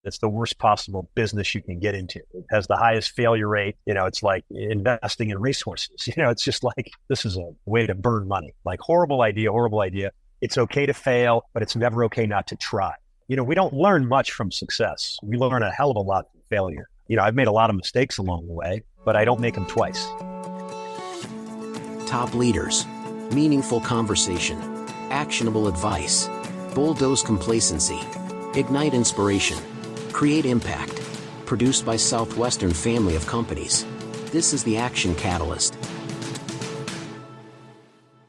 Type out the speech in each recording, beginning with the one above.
It's the worst possible business you can get into. It has the highest failure rate. It's like investing in racehorses. It's just like, this is a way to burn money. Like, horrible idea, horrible idea. It's okay to fail, but it's never okay not to try. We don't learn much from success. We learn a hell of a lot from failure. I've made a lot of mistakes along the way, but I don't make them twice. Top leaders, meaningful conversation, actionable advice, bulldoze complacency, ignite inspiration, create impact. Produced by Southwestern family of companies. This is the Action Catalyst.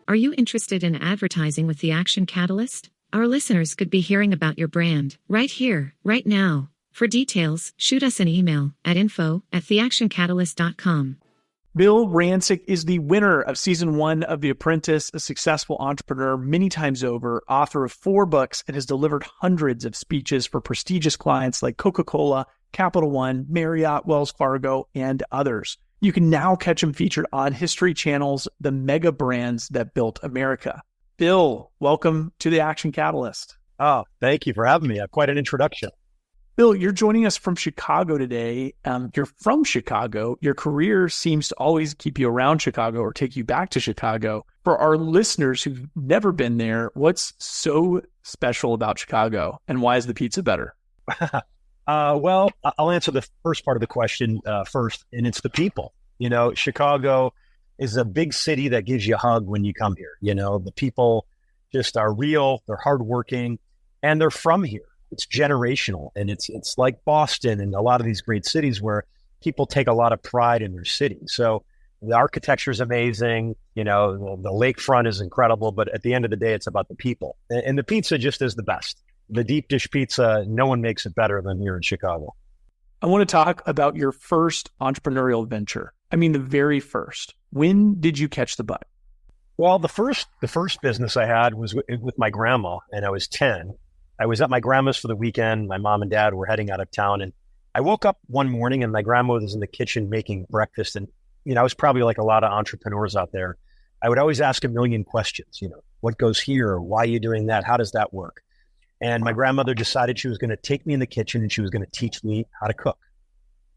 Are you interested in advertising with the Action Catalyst? Our listeners could be hearing about your brand right here, right now. For details, shoot us an email at info@theactioncatalyst.com. Bill Rancic is the winner of season 1 of The Apprentice, a successful entrepreneur many times over, author of 4 books, and has delivered hundreds of speeches for prestigious clients like Coca-Cola, Capital One, Marriott, Wells Fargo, and others. You can now catch him featured on History Channel's The Mega Brands That Built America. Bill, welcome to the Action Catalyst. Oh, thank you for having me. Quite an introduction. Bill, you're joining us from Chicago today. You're from Chicago. Your career seems to always keep you around Chicago or take you back to Chicago. For our listeners who've never been there, what's so special about Chicago, and why is the pizza better? Well, I'll answer the first part of the question first, and it's the people. Chicago is a big city that gives you a hug when you come here. The people just are real, they're hardworking, and they're from here. It's generational, and it's like Boston and a lot of these great cities where people take a lot of pride in their city. So the architecture is amazing. The lakefront is incredible, but at the end of the day, it's about the people. And the pizza just is the best. The deep dish pizza, no one makes it better than here in Chicago. I want to talk about your first entrepreneurial venture. I mean, the very first. When did you catch the bug? Well, the first business I had was with my grandma, and I was 10. I was at my grandma's for the weekend. My mom and dad were heading out of town, and I woke up one morning and my grandma was in the kitchen making breakfast. And, I was probably like a lot of entrepreneurs out there. I would always ask a million questions, what goes here? Why are you doing that? How does that work? And my grandmother decided she was going to take me in the kitchen and she was going to teach me how to cook.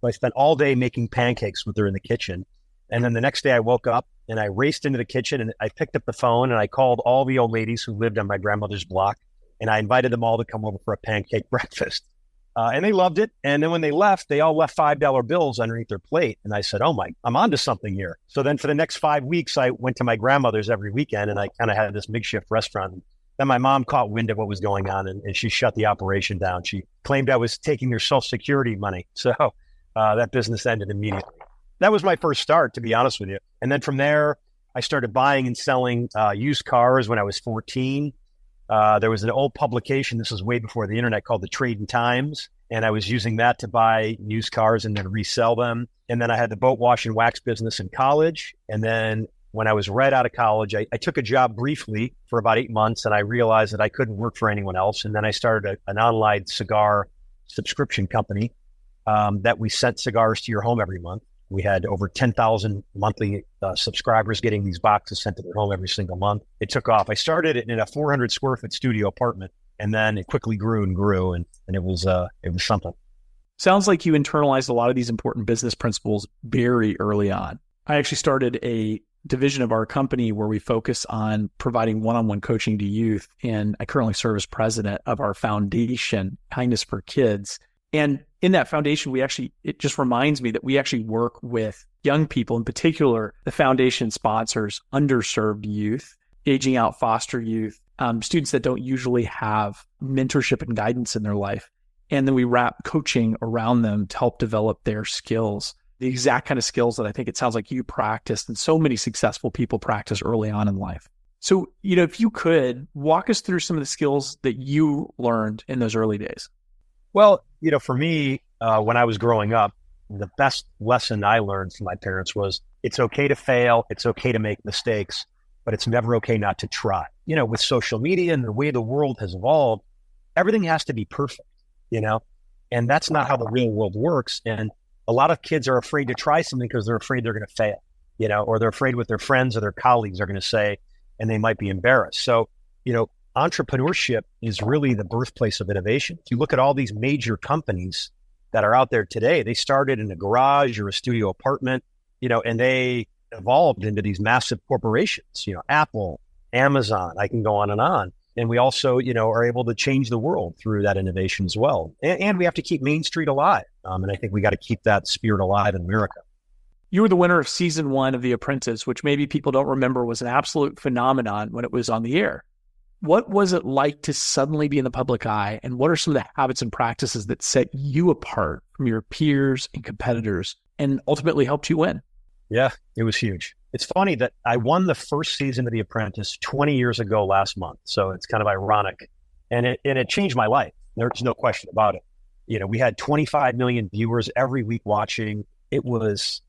So I spent all day making pancakes with her in the kitchen. And then the next day I woke up and I raced into the kitchen and I picked up the phone and I called all the old ladies who lived on my grandmother's block. And I invited them all to come over for a pancake breakfast. And they loved it. And then when they left, they all left $5 bills underneath their plate. And I said, I'm onto something here. So then for the next 5 weeks, I went to my grandmother's every weekend and I kind of had this makeshift restaurant. Then my mom caught wind of what was going on and she shut the operation down. She claimed I was taking their Social Security money. So that business ended immediately. That was my first start, to be honest with you. And then from there, I started buying and selling used cars when I was 14. There was an old publication, this was way before the internet, called the Trading Times. And I was using that to buy used cars and then resell them. And then I had the boat wash and wax business in college. And then when I was right out of college, I took a job briefly for about 8 months and I realized that I couldn't work for anyone else. And then I started an online cigar subscription company that we sent cigars to your home every month. We had over 10,000 monthly subscribers getting these boxes sent to their home every single month. It took off. I started it in a 400 square foot studio apartment, and then it quickly grew and grew, and it was something. Sounds like you internalized a lot of these important business principles very early on. I actually started a division of our company where we focus on providing one-on-one coaching to youth, and I currently serve as president of our foundation, Kindness for Kids. And in that foundation, it just reminds me that we actually work with young people, in particular, the foundation sponsors underserved youth, aging out foster youth, students that don't usually have mentorship and guidance in their life. And then we wrap coaching around them to help develop their skills, the exact kind of skills that I think it sounds like you practiced and so many successful people practice early on in life. So, if you could walk us through some of the skills that you learned in those early days. Well, for me, when I was growing up, the best lesson I learned from my parents was it's okay to fail. It's okay to make mistakes, but it's never okay not to try. With social media and the way the world has evolved, everything has to be perfect, and that's not how the real world works. And a lot of kids are afraid to try something because they're afraid they're going to fail, or they're afraid what their friends or their colleagues are going to say, and they might be embarrassed. So, entrepreneurship is really the birthplace of innovation. If you look at all these major companies that are out there today, they started in a garage or a studio apartment, and they evolved into these massive corporations, Apple, Amazon, I can go on. And we also, are able to change the world through that innovation as well. And we have to keep Main Street alive. And I think we got to keep that spirit alive in America. You were the winner of season 1 of The Apprentice, which maybe people don't remember was an absolute phenomenon when it was on the air. What was it like to suddenly be in the public eye? And what are some of the habits and practices that set you apart from your peers and competitors and ultimately helped you win? Yeah, it was huge. It's funny that I won the first season of The Apprentice 20 years ago last month. So it's kind of ironic. And it changed my life. There's no question about it. We had 25 million viewers every week watching. It was,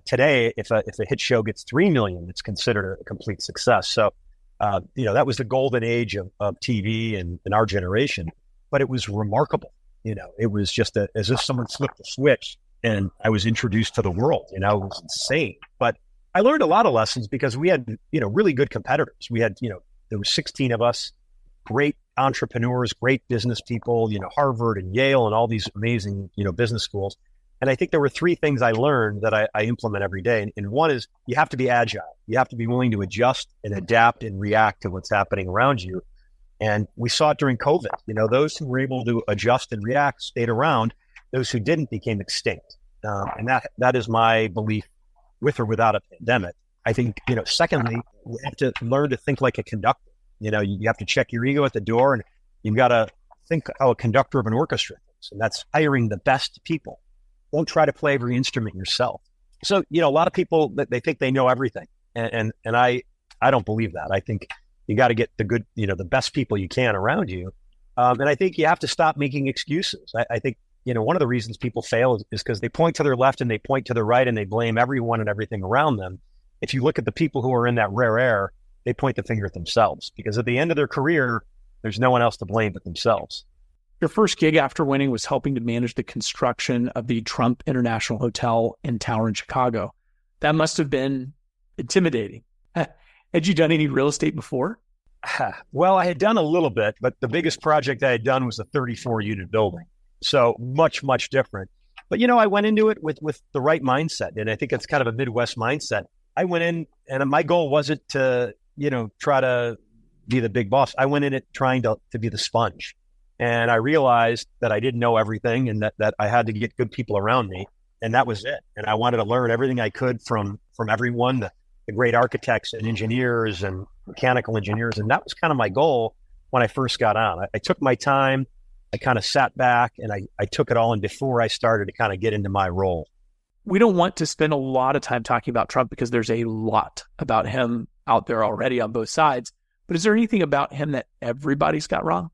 today, if a hit show gets 3 million, it's considered a complete success. So, that was the golden age of TV and in our generation. But it was remarkable. It was just as if someone flipped a switch and I was introduced to the world. It was insane. But I learned a lot of lessons because we had, really good competitors. We had, there were 16 of us, great entrepreneurs, great business people, Harvard and Yale and all these amazing, business schools. And I think there were 3 things I learned that I implement every day. And one is you have to be agile. You have to be willing to adjust and adapt and react to what's happening around you. And we saw it during COVID. Those who were able to adjust and react stayed around. Those who didn't became extinct. And that is my belief with or without a pandemic. I think, secondly, you have to learn to think like a conductor. You have to check your ego at the door, and you've got to think how a conductor of an orchestra thinks. And that's hiring the best people. Don't try to play every instrument yourself. So, a lot of people, they think they know everything. And I don't believe that. I think you got to get the good, the best people you can around you. And I think you have to stop making excuses. I think, one of the reasons people fail is because they point to their left and they point to their right and they blame everyone and everything around them. If you look at the people who are in that rare air, they point the finger at themselves because at the end of their career, there's no one else to blame but themselves. Your first gig after winning was helping to manage the construction of the Trump International Hotel and Tower in Chicago. That must have been intimidating. Had you done any real estate before? Well, I had done a little bit, but the biggest project I had done was a 34-unit building. So much, much different. But, I went into it with the right mindset. And I think it's kind of a Midwest mindset. I went in and my goal wasn't to, try to be the big boss. I went in it trying to be the sponge. And I realized that I didn't know everything and that I had to get good people around me. And that was it. And I wanted to learn everything I could from everyone, the great architects and engineers and mechanical engineers. And that was kind of my goal when I first got on. I took my time. I kind of sat back and I took it all in before I started to kind of get into my role. We don't want to spend a lot of time talking about Trump because there's a lot about him out there already on both sides. But is there anything about him that everybody's got wrong?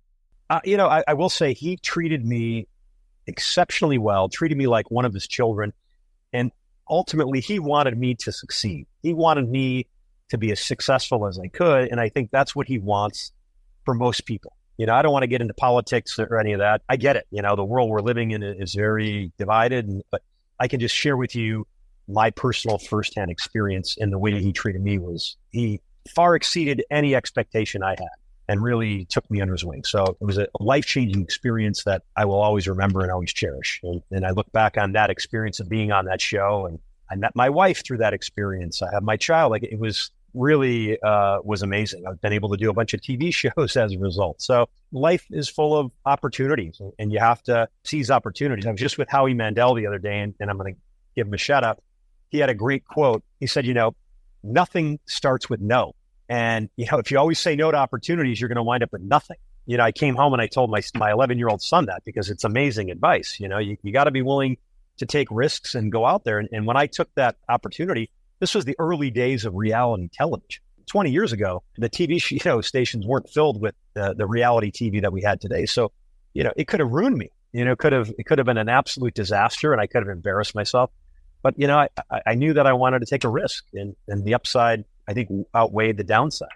I will say he treated me exceptionally well, treated me like one of his children. And ultimately, he wanted me to succeed. He wanted me to be as successful as I could. And I think that's what he wants for most people. I don't want to get into politics or any of that. I get it. The world we're living in is very divided, but I can just share with you my personal firsthand experience, and the way he treated me was he far exceeded any expectation I had and really took me under his wing. So it was a life-changing experience that I will always remember and always cherish. And I look back on that experience of being on that show, and I met my wife through that experience. I have my child. It was really was amazing. I've been able to do a bunch of TV shows as a result. So life is full of opportunities, and you have to seize opportunities. I was just with Howie Mandel the other day, and I'm going to give him a shout out. He had a great quote. He said, nothing starts with no. And, if you always say no to opportunities, you're going to wind up with nothing. I came home and I told my 11-year-old son that because it's amazing advice. You got to be willing to take risks and go out there. And when I took that opportunity, this was the early days of reality television. 20 years ago, the TV stations weren't filled with the reality TV that we had today. So, it could have ruined me. It could have been an absolute disaster, and I could have embarrassed myself. But, I knew that I wanted to take a risk, and the upside, I think, outweighed the downside.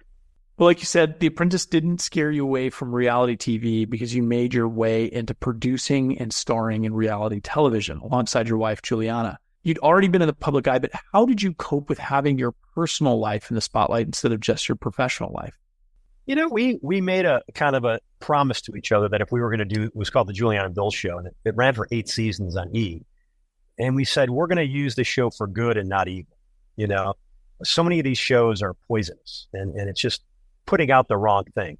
Well, like you said, The Apprentice didn't scare you away from reality TV because you made your way into producing and starring in reality television alongside your wife, Juliana. You'd already been in the public eye, but how did you cope with having your personal life in the spotlight instead of just your professional life? We made a kind of a promise to each other that if we were going to do, it was called the Juliana Bill Show, and it ran for 8 seasons on E! And we said, we're going to use the show for good and not evil. So many of these shows are poisonous, and it's just putting out the wrong thing.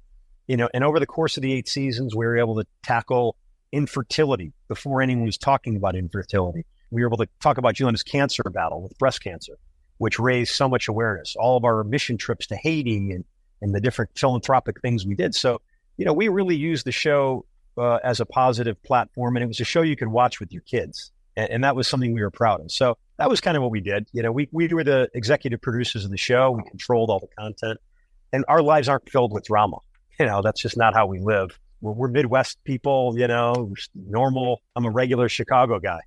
And over the course of the 8 seasons, we were able to tackle infertility before anyone was talking about infertility. We were able to talk about Juliana's cancer battle with breast cancer, which raised so much awareness. All of our mission trips to Haiti and the different philanthropic things we did. So, we really used the show as a positive platform, and it was a show you could watch with your kids. And that was something we were proud of. So that was kind of what we did. We were the executive producers of the show. We controlled all the content, and our lives aren't filled with drama. That's just not how we live. We're Midwest people, we're normal. I'm a regular Chicago guy,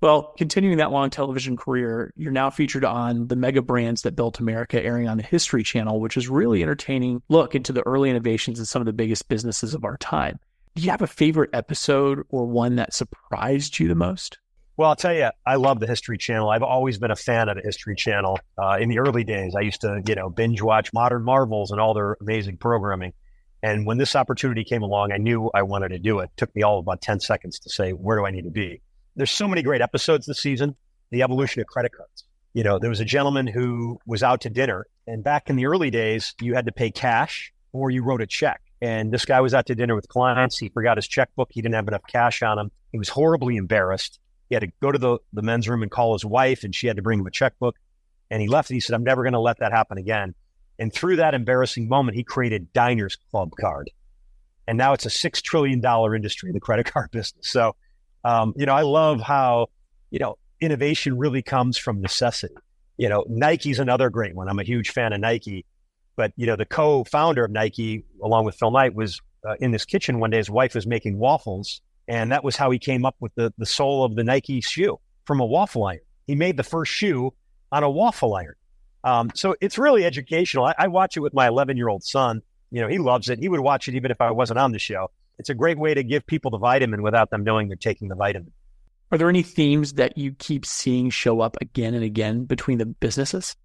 Well, continuing that long television career, you're now featured on the Mega Brands That Built America, airing on the History Channel, which is really entertaining look into the early innovations in some of the biggest businesses of our time. Do you have a favorite episode or one that surprised you the most? Well, I'll tell you, I love the History Channel. I've always been a fan of the History Channel. In the early days, I used to, binge watch Modern Marvels and all their amazing programming. And when this opportunity came along, I knew I wanted to do it. It took me all about 10 seconds to say, where do I need to be? There's so many great episodes this season. The evolution of credit cards. There was a gentleman who was out to dinner, and back in the early days, you had to pay cash or you wrote a check. And this guy was out to dinner with clients. He forgot his checkbook. He didn't have enough cash on him. He was horribly embarrassed. He had to go to the men's room and call his wife, and she had to bring him a checkbook. And he left, and he said, I'm never going to let that happen again. And through that embarrassing moment, he created Diners Club Card. And now it's a $6 trillion industry, the credit card business. So, I love how, innovation really comes from necessity. Nike's another great one. I'm a huge fan of Nike. But, the co-founder of Nike, along with Phil Knight, was in his kitchen one day. His wife was making waffles. And that was how he came up with the sole of the Nike shoe from a waffle iron. He made the first shoe on a waffle iron. So it's really educational. I watch it with my 11-year-old son. He loves it. He would watch it even if I wasn't on the show. It's a great way to give people the vitamin without them knowing they're taking the vitamin. Are there any themes that you keep seeing show up again and again between the businesses?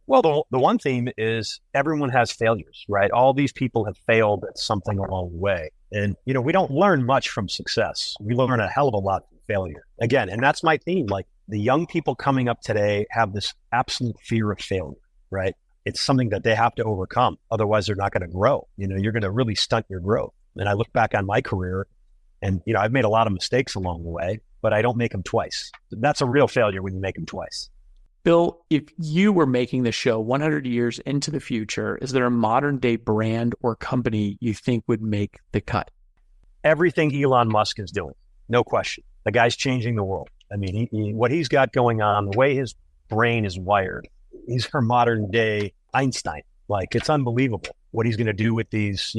Well, the one theme is everyone has failures, right? All these people have failed at something along the way. And, we don't learn much from success. We learn a hell of a lot from failure. Again, and that's my theme. Like, the young people coming up today have this absolute fear of failure, right? It's something that they have to overcome. Otherwise, they're not going to grow. You're going to really stunt your growth. And I look back on my career and, I've made a lot of mistakes along the way, but I don't make them twice. That's a real failure when you make them twice. Bill, if you were making the show 100 years into the future, is there a modern day brand or company you think would make the cut? Everything Elon Musk is doing, no question. The guy's changing the world. I mean, what he's got going on, the way his brain is wired, he's our modern day Einstein. Like, it's unbelievable what he's going to do with these,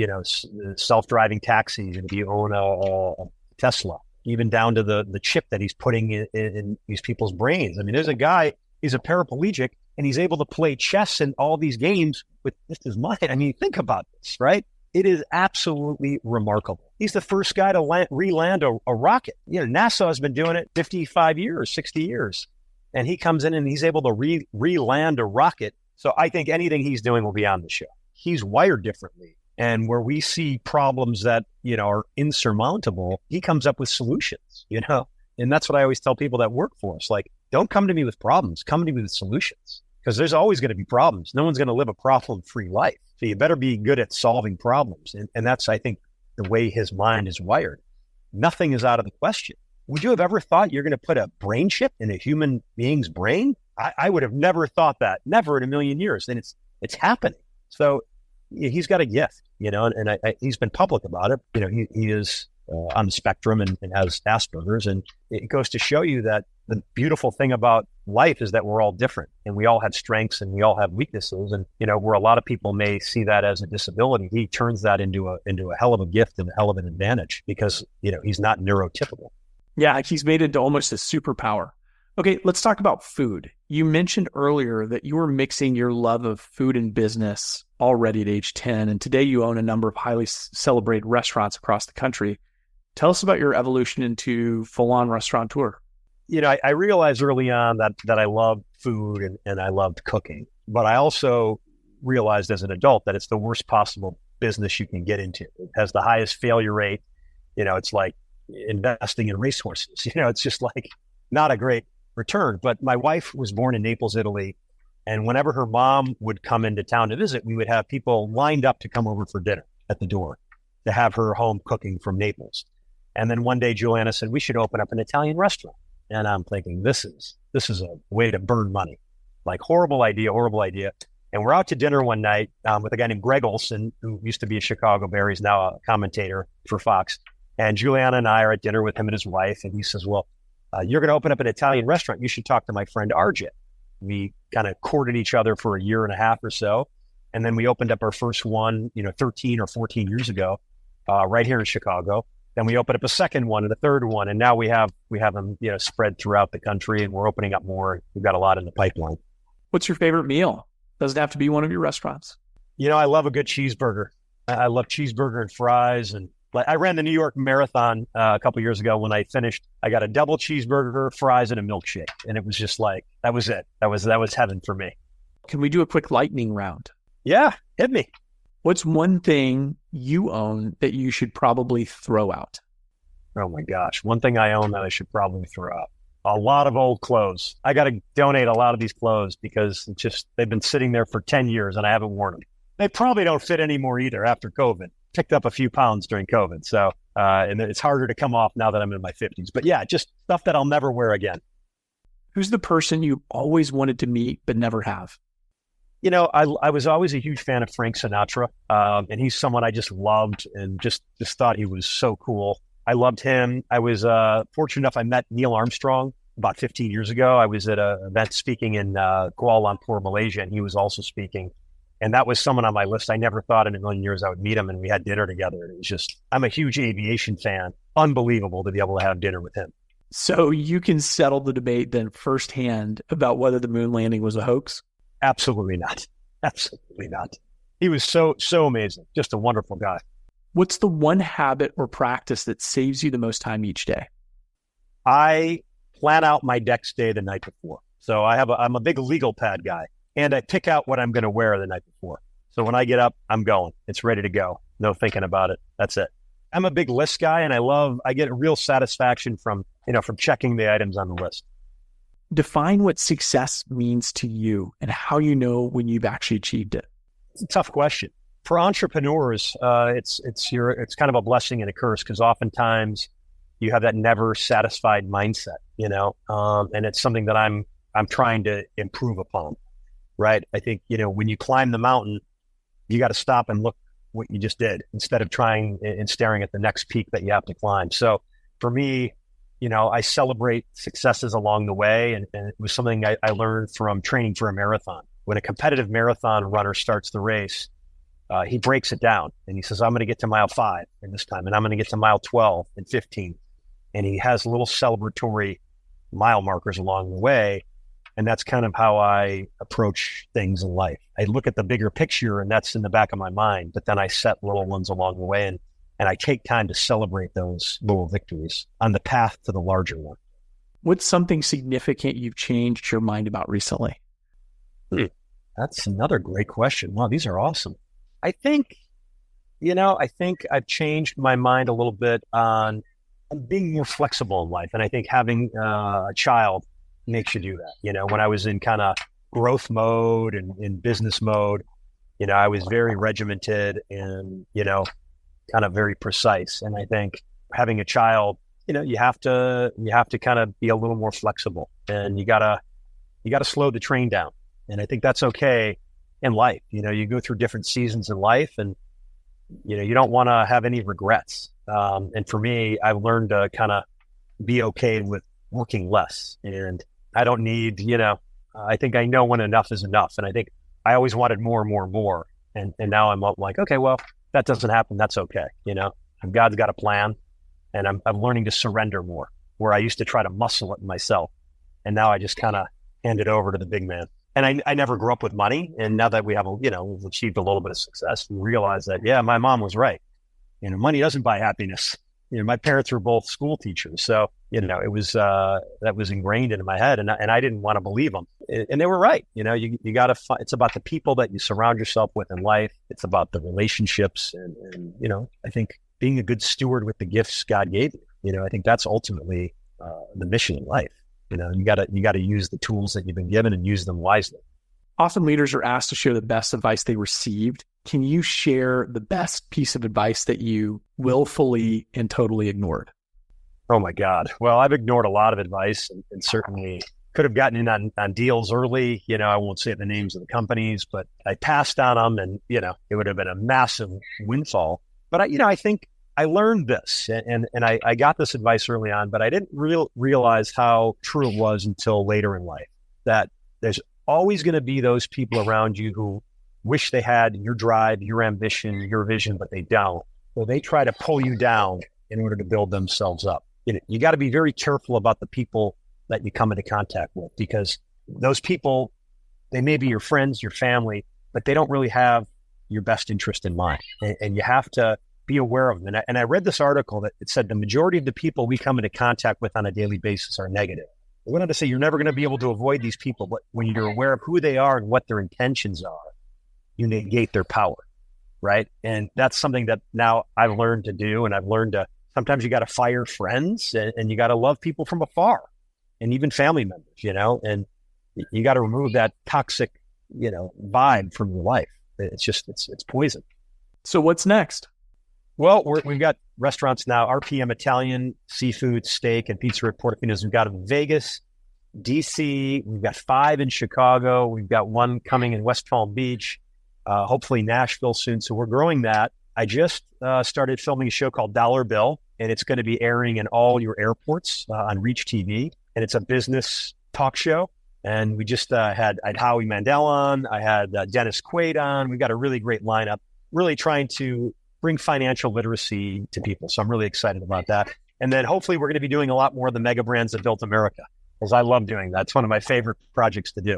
self-driving taxis. And if you own a Tesla, even down to the chip that he's putting in these people's brains. I mean, there's a guy, he's a paraplegic, and he's able to play chess and all these games with just his mind. I mean, think about this, right? It is absolutely remarkable. He's the first guy to re-land a rocket. NASA has been doing it 55 years, 60 years. And he comes in and he's able to re-land a rocket. So I think anything he's doing will be on the show. He's wired differently. And where we see problems that, are insurmountable, he comes up with solutions, And that's what I always tell people that work for us. Like, don't come to me with problems, come to me with solutions. Because there's always going to be problems. No one's going to live a problem-free life. So you better be good at solving problems. And that's, I think, the way his mind is wired. Nothing is out of the question. Would you have ever thought you're going to put a brain chip in a human being's brain? I would have never thought that, never in a million years. And it's happening. So he's got a gift, and he's been public about it. He is on the spectrum and has Asperger's. And it goes to show you that the beautiful thing about life is that we're all different and we all have strengths and we all have weaknesses. And, where a lot of people may see that as a disability, he turns that into a hell of a gift and a hell of an advantage because, he's not neurotypical. Yeah, he's made it into almost a superpower. Okay, let's talk about food. You mentioned earlier that you were mixing your love of food and business already at age 10, and today you own a number of highly celebrated restaurants across the country. Tell us about your evolution into full-on restaurateur. I realized early on that I loved food and I loved cooking, but I also realized as an adult that it's the worst possible business you can get into. It has the highest failure rate. It's like investing in racehorses. It's just like not a great return. But my wife was born in Naples, Italy. And whenever her mom would come into town to visit, we would have people lined up to come over for dinner at the door to have her home cooking from Naples. And then one day Juliana said, we should open up an Italian restaurant. And I'm thinking, this is a way to burn money. Like horrible idea. And we're out to dinner one night with a guy named Greg Olson, who used to be a Chicago Bear. He's now a commentator for Fox. And Juliana and I are at dinner with him and his wife. And he says, well, you're going to open up an Italian restaurant. You should talk to my friend RJ. We kind of courted each other for a year and a half or so. And then we opened up our first one, 13 or 14 years ago, right here in Chicago. Then we opened up a second one and a third one. And now we have them, spread throughout the country, and we're opening up more. We've got a lot in the pipeline. What's your favorite meal? Doesn't have to be one of your restaurants. I love a good cheeseburger. I love cheeseburger and fries. And I ran the New York Marathon a couple of years ago. When I finished, I got a double cheeseburger, fries, and a milkshake. And it was just like, that was it. That was heaven for me. Can we do a quick lightning round? Yeah, hit me. What's one thing you own that you should probably throw out? Oh my gosh. One thing I own that I should probably throw out. A lot of old clothes. I got to donate a lot of these clothes because they've been sitting there for 10 years and I haven't worn them. They probably don't fit anymore either after COVID. Picked up a few pounds during COVID. So, and it's harder to come off now that I'm in my 50s. But yeah, just stuff that I'll never wear again. Who's the person you always wanted to meet but never have? I was always a huge fan of Frank Sinatra. And he's someone I just loved and just thought he was so cool. I loved him. I was fortunate enough, I met Neil Armstrong about 15 years ago. I was at an event speaking in Kuala Lumpur, Malaysia, and he was also speaking. And that was someone on my list. I never thought in a million years I would meet him, and we had dinner together. And it was just, I'm a huge aviation fan. Unbelievable to be able to have dinner with him. So you can settle the debate then firsthand about whether the moon landing was a hoax? Absolutely not. Absolutely not. He was so amazing. Just a wonderful guy. What's the one habit or practice that saves you the most time each day? I plan out my dex day the night before. So I'm a big legal pad guy, and I pick out what I'm going to wear the night before. So when I get up, I'm going. It's ready to go. No thinking about it. That's it. I'm a big list guy, and I get a real satisfaction from checking the items on the list. Define what success means to you and how you know when you've actually achieved it. It's a tough question. For entrepreneurs, it's kind of a blessing and a curse because oftentimes you have that never satisfied mindset, and it's something that I'm trying to improve upon, right? I think, when you climb the mountain, you got to stop and look what you just did instead of trying and staring at the next peak that you have to climb. So for me, I celebrate successes along the way. And it was something I learned from training for a marathon. When a competitive marathon runner starts the race, he breaks it down and he says, I'm going to get to mile 5 in this time, and I'm going to get to mile 12 and 15. And he has little celebratory mile markers along the way. And that's kind of how I approach things in life. I look at the bigger picture and that's in the back of my mind, but then I set little ones along the way and I take time to celebrate those little victories on the path to the larger one. What's something significant you've changed your mind about recently? That's another great question. Wow, these are awesome. I think I've changed my mind a little bit on being more flexible in life. And I think having a child makes you do that. When I was in kind of growth mode and in business mode, I was very regimented and, kind of very precise. And I think having a child, you have to kind of be a little more flexible, and you gotta slow the train down. And I think that's okay in life. You go through different seasons in life, and you don't want to have any regrets. And for me, I've learned to kind of be okay with working less, and I don't need, I think I know when enough is enough. And I think I always wanted more and more and more. And now I'm like, okay, well, that doesn't happen. That's okay. God's got a plan, and I'm learning to surrender more, where I used to try to muscle it myself. And now I just kind of hand it over to the big man. And I never grew up with money. And now that we have, we've achieved a little bit of success, we realize that, yeah, my mom was right. Money doesn't buy happiness. my parents were both school teachers. So, it was, that was ingrained into my head, and I didn't want to believe them. And they were right. You got to it's about the people that you surround yourself with in life. It's about the relationships. And I think being a good steward with the gifts God gave you, I think that's ultimately the mission in life. You got to use the tools that you've been given and use them wisely. Often leaders are asked to share the best advice they received. Can you share the best piece of advice that you willfully and totally ignored? Oh my God. Well, I've ignored a lot of advice and certainly could have gotten in on deals early. I won't say the names of the companies, but I passed on them, and, it would have been a massive windfall. But I think I learned this and I got this advice early on, but I didn't realize how true it was until later in life, that there's always going to be those people around you who wish they had your drive, your ambition, your vision, but they don't. So they try to pull you down in order to build themselves up. You got to be very careful about the people that you come into contact with, because those people, they may be your friends, your family, but they don't really have your best interest in mind. And you have to be aware of them. And I read this article that it said the majority of the people we come into contact with on a daily basis are negative. It went on to say you're never going to be able to avoid these people, but when you're aware of who they are and what their intentions are, you negate their power, right? And that's something that now I've learned to do, and I've learned to, sometimes you got to fire friends and you got to love people from afar, and even family members, and you got to remove that toxic, vibe from your life. It's poison. So what's next? Well, we've got restaurants now, RPM Italian, seafood, steak, and pizza at Portofino's. We've got in Vegas, DC. We've got 5 in Chicago. We've got 1 coming in West Palm Beach, hopefully Nashville soon. So we're growing that. I just started filming a show called Dollar Bill, and it's going to be airing in all your airports on Reach TV. And it's a business talk show. And we just I had Howie Mandel on. I had Dennis Quaid on. We've got a really great lineup, really trying to bring financial literacy to people. So I'm really excited about that. And then hopefully we're going to be doing a lot more of the mega brands that built America, because I love doing that. It's one of my favorite projects to do.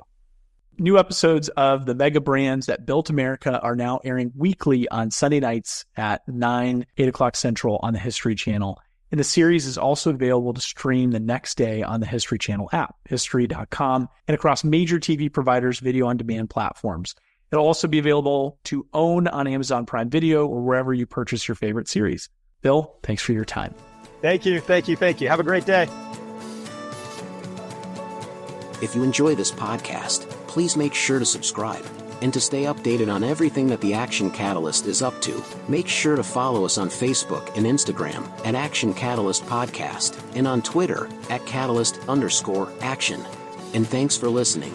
New episodes of the mega brands that built America are now airing weekly on Sunday nights at 8 o'clock Central on the History Channel. And the series is also available to stream the next day on the History Channel app, history.com, and across major TV providers' video-on-demand platforms. It'll also be available to own on Amazon Prime Video or wherever you purchase your favorite series. Bill, thanks for your time. Thank you. Have a great day. If you enjoy this podcast, please make sure to subscribe. And to stay updated on everything that the Action Catalyst is up to, make sure to follow us on Facebook and Instagram at Action Catalyst Podcast, and on Twitter at Catalyst_Action. And thanks for listening.